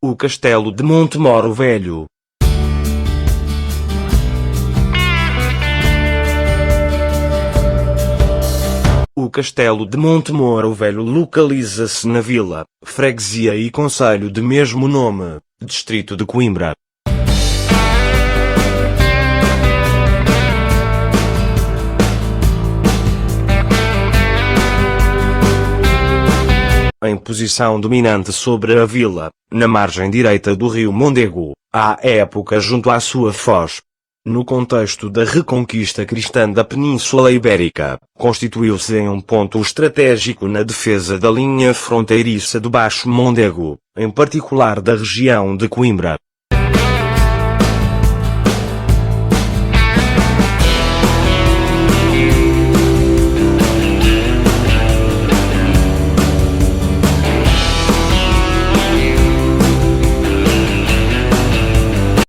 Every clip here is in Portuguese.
O Castelo de Montemoro Velho. O Castelo de Montemoro Velho localiza-se na vila, freguesia e concelho de mesmo nome, distrito de Coimbra. Em posição dominante sobre a vila, na margem direita do rio Mondego, à época junto à sua foz. No contexto da reconquista cristã da Península Ibérica, constituiu-se em um ponto estratégico na defesa da linha fronteiriça do Baixo Mondego, em particular da região de Coimbra.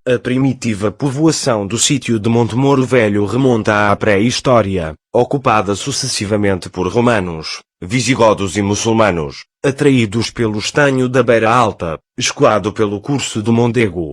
A primitiva povoação do sítio de Montemoro Velho remonta à pré-história, ocupada sucessivamente por romanos, visigodos e muçulmanos, atraídos pelo estanho da Beira Alta, escoado pelo curso do Mondego.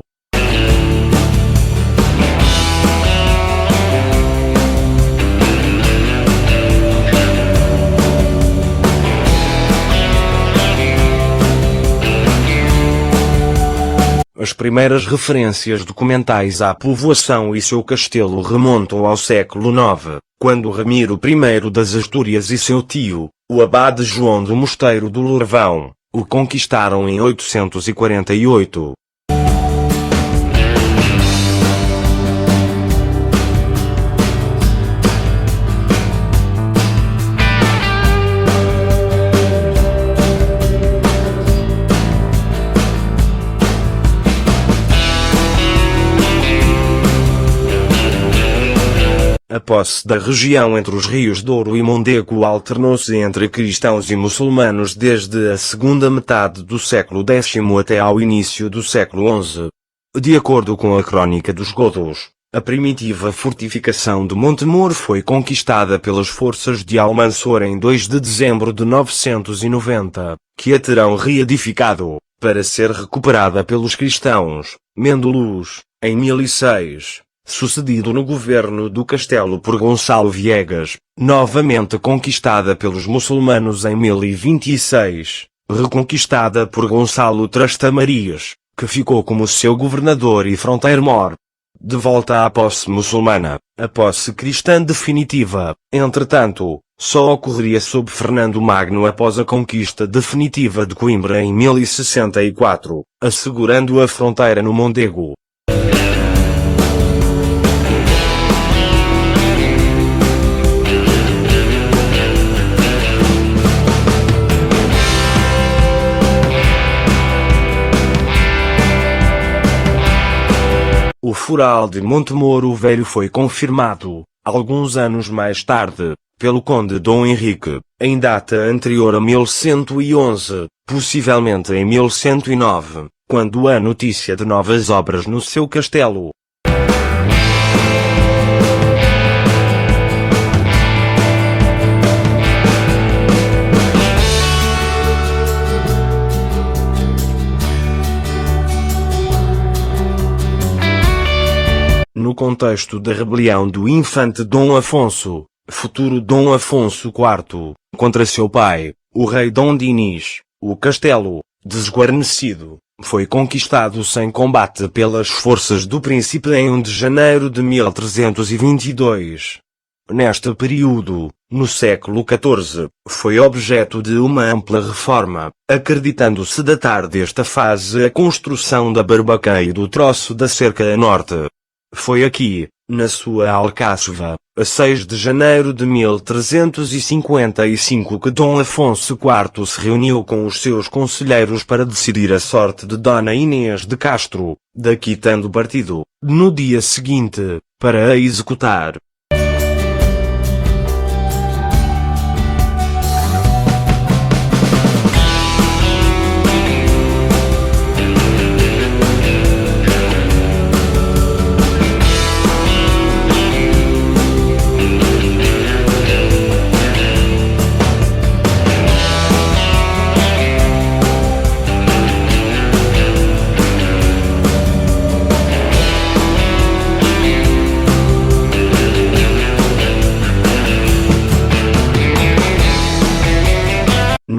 As primeiras referências documentais à povoação e seu castelo remontam ao século IX, quando Ramiro I das Astúrias e seu tio, o abade João do Mosteiro do Lourvão, o conquistaram em 848. A posse da região entre os rios Douro e Mondego alternou-se entre cristãos e muçulmanos desde a segunda metade do século X até ao início do século XI. De acordo com a Crónica dos Godos, a primitiva fortificação de Montemoro foi conquistada pelas forças de Almansor em 2 de dezembro de 990, que a terão reedificado, para ser recuperada pelos cristãos, Mendolus, em 1006. Sucedido no governo do castelo por Gonçalo Viegas, novamente conquistada pelos muçulmanos em 1026, reconquistada por Gonçalo Trastamarias, que ficou como seu governador e fronteiro-mor. De volta à posse muçulmana, a posse cristã definitiva, entretanto, só ocorreria sob Fernando Magno após a conquista definitiva de Coimbra em 1064, assegurando a fronteira no Mondego. O fural de Montemoro Velho foi confirmado, alguns anos mais tarde, pelo conde Dom Henrique, em data anterior a 1111, possivelmente em 1109, quando há notícia de novas obras no seu castelo. No contexto da rebelião do infante Dom Afonso, futuro Dom Afonso IV, contra seu pai, o rei Dom Dinis, o castelo, desguarnecido, foi conquistado sem combate pelas forças do príncipe em 1 de janeiro de 1322. Neste período, no século XIV, foi objeto de uma ampla reforma, acreditando-se datar desta fase a construção da barbaqueia e do troço da cerca a norte. Foi aqui, na sua alcáçova, a 6 de janeiro de 1355 que Dom Afonso IV se reuniu com os seus conselheiros para decidir a sorte de Dona Inês de Castro, daqui tendo partido, no dia seguinte, para a executar.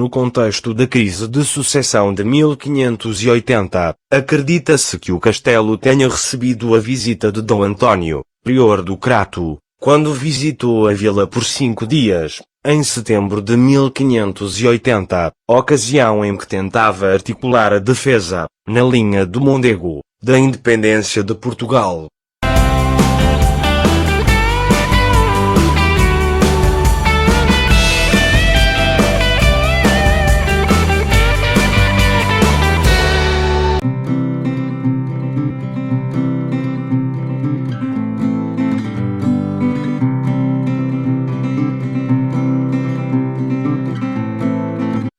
No contexto da crise de sucessão de 1580, acredita-se que o castelo tenha recebido a visita de Dom António, prior do Crato, quando visitou a vila por 5 dias, em setembro de 1580, ocasião em que tentava articular a defesa, na linha do Mondego, da independência de Portugal.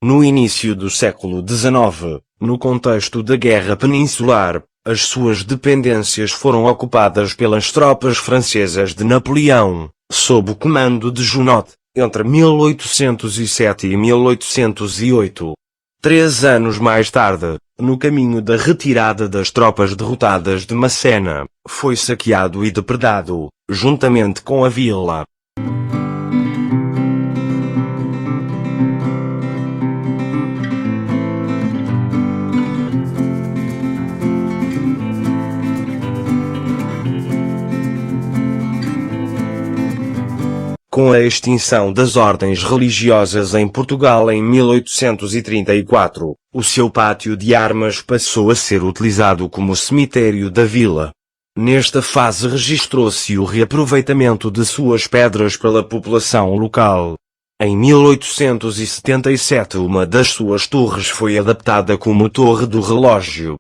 No início do século XIX, no contexto da Guerra Peninsular, as suas dependências foram ocupadas pelas tropas francesas de Napoleão, sob o comando de Junot, entre 1807 e 1808. 3 anos mais tarde, no caminho da retirada das tropas derrotadas de Massena, foi saqueado e depredado, juntamente com a vila. Com a extinção das ordens religiosas em Portugal em 1834, o seu pátio de armas passou a ser utilizado como cemitério da vila. Nesta fase registrou-se o reaproveitamento de suas pedras pela população local. Em 1877 uma das suas torres foi adaptada como Torre do Relógio.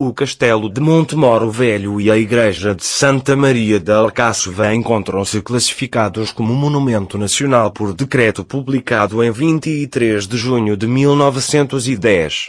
O Castelo de Montemoro Velho e a Igreja de Santa Maria de Alcáçova encontram-se classificados como Monumento Nacional por decreto publicado em 23 de junho de 1910.